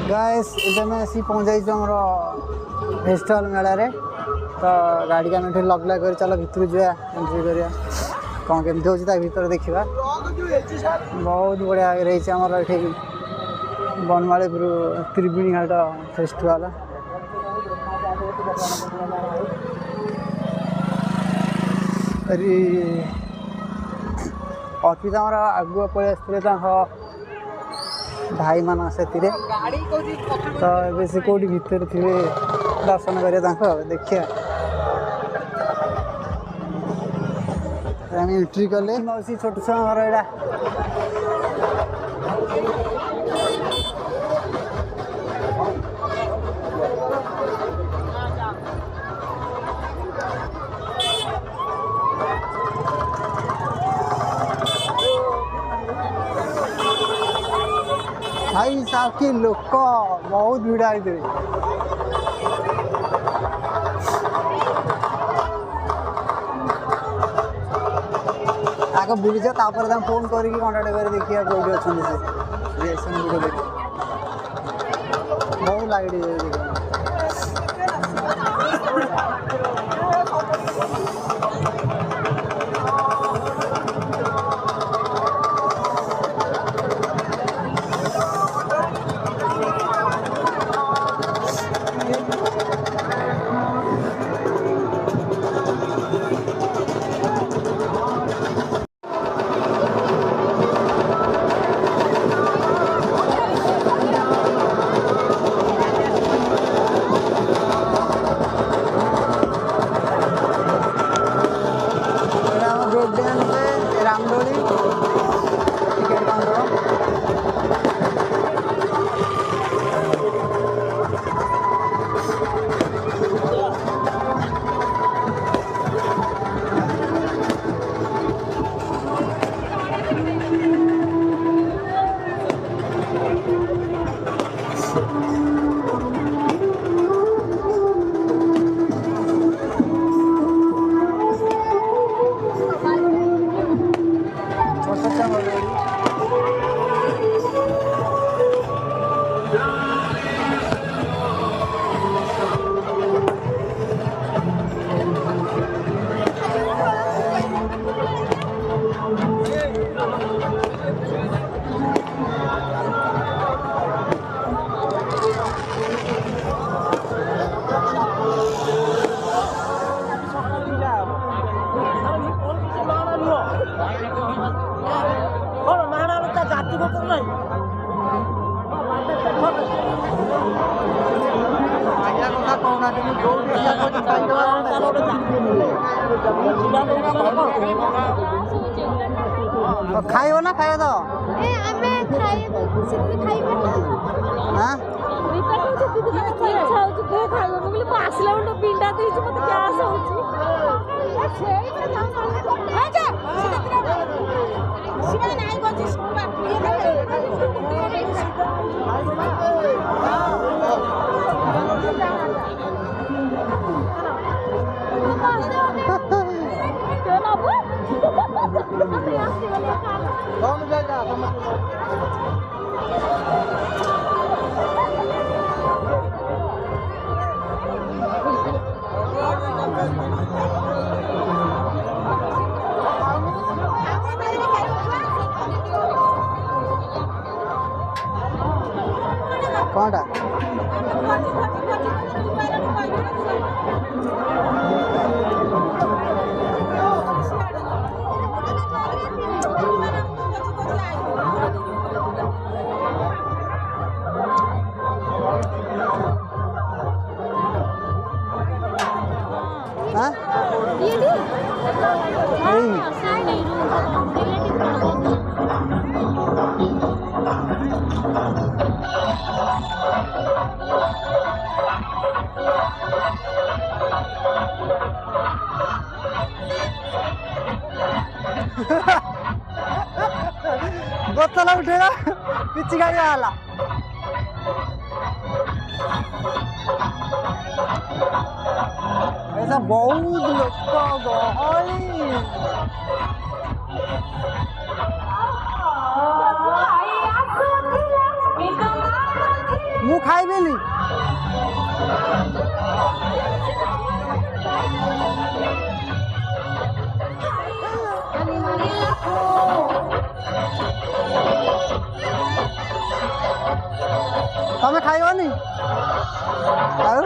Guys इधर में सी पहुंच जाइए हमर फेस्टिवल मेला रे तो गाड़ी का मेटे लग लग कर चलो भीतर जा एंट्री करिया कौन केमती होची ता भीतर देखिबा बहुत बढ़िया रही छै हमर एठी बनमालीपुर त्रिवेणी घाट फेस्टिवल अरे अफिस हमारा आगुआ पड़े भाई मान से तो ए से कौटी भीतर थे दर्शन कर देखिए एंट्री कले मौसी छोट छुआ यहाँ भाई साहब की लोक बहुत भिड़ आई आगे बुली जा फोन करके कंटाक्ट कर देखिए कौटी अच्छा बहुत लाइट खाइयो ना खाइयो तो ए हमें खाइयो सिद्धि खाइबे हां रिपेट हो जति तो इच्छा हो जे खाइबो मगले पासला उंड पिंडा देई जे मते गैस होची छे हां जा शिवा नाही गोची कौनटा बोतल उठेगा पिछी गाड़ी वाला ऐसा बहुत लोग मुख ଖାଇବିନି। ତମେ ଖାଇବନି ଆଉ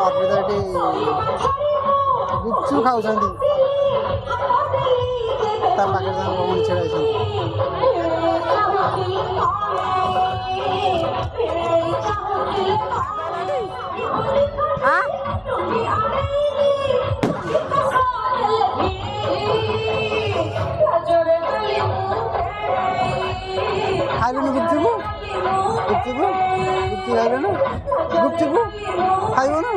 ଅର୍ପିତା ଏଠି ଗୁପଚୁପ ଖାଉଛନ୍ତି ତା ପାଖରେ ତାଙ୍କ ଭଉଣୀ ଛିଡ଼ା ହେଇଛନ୍ତି। ଖାଇଲୁନି ଗୁପଚୁପ ଗୁପଚୁପ ଗୁପଚୁପ ଖାଇଲୁନି ଗୁପଚୁପ ଖାଇବନି।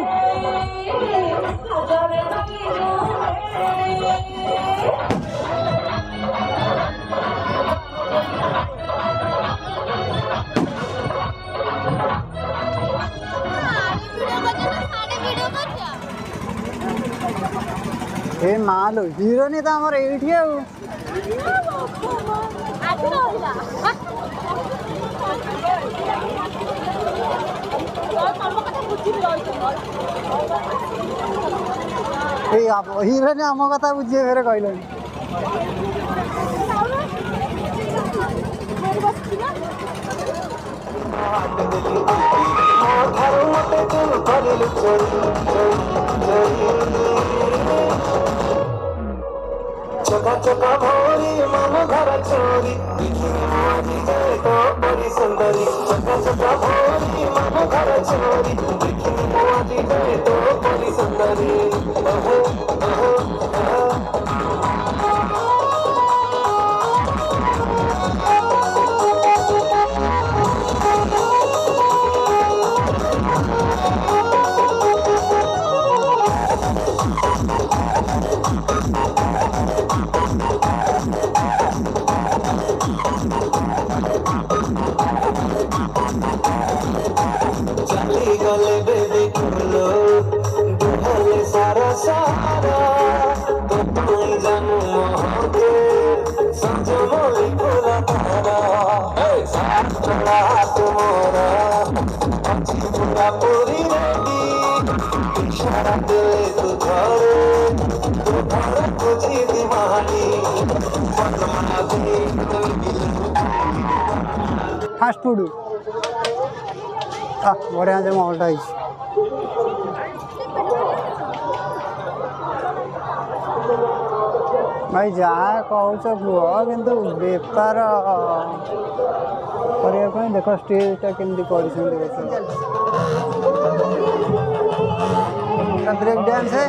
ଏ ମାଲୋ ହିରୋନି ତ ଆମର ଏଇଠି ଆଉ ହିରୋନି ଆମ କଥା ବୁଝିବେ ଫେରେ କହିଲେନି। चका चका भौरी मन घर चोरी तो बड़ी सुंदरी चका चका भौरी मन घर चोरी तो बड़ी सुंदरी गले बेबी कुलो दुहले सारा सारा तो तुम जानू मोहके समझो मोली पूरा तारा साथ चला तुम्हारा अच्छी पूरा पूरी रेडी इशारा दे तू घर तुझी दीवानी पटमना दी फास्ट फूड बढ़िया से मॉलटा है भाई जहाँ कहूच कुह किंतु बेपार करने देख स्टेजटा केमती कर ब्रेक डांस है।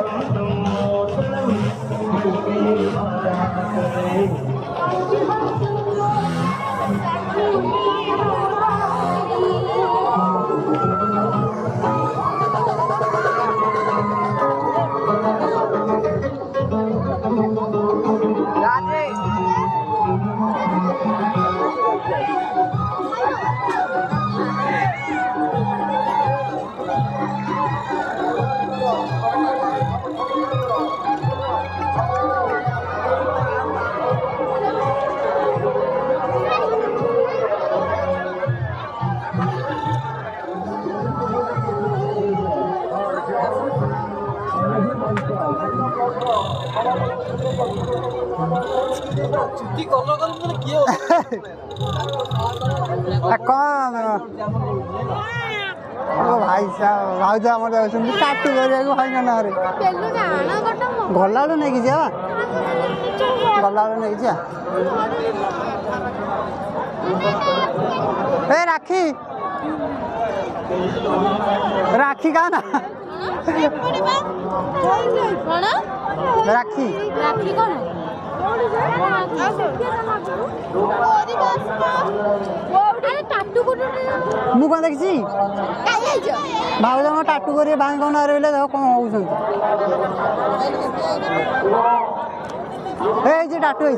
कौन भाई साहब भाज आम टाटू कर भाई ना गला नहीं कि जा गला नहीं जा ए राखी राखी का ना राखी राखी कौन मु कौन देखी भाव जन टाटू कर भाई कौन रही कौन हो टाटू है।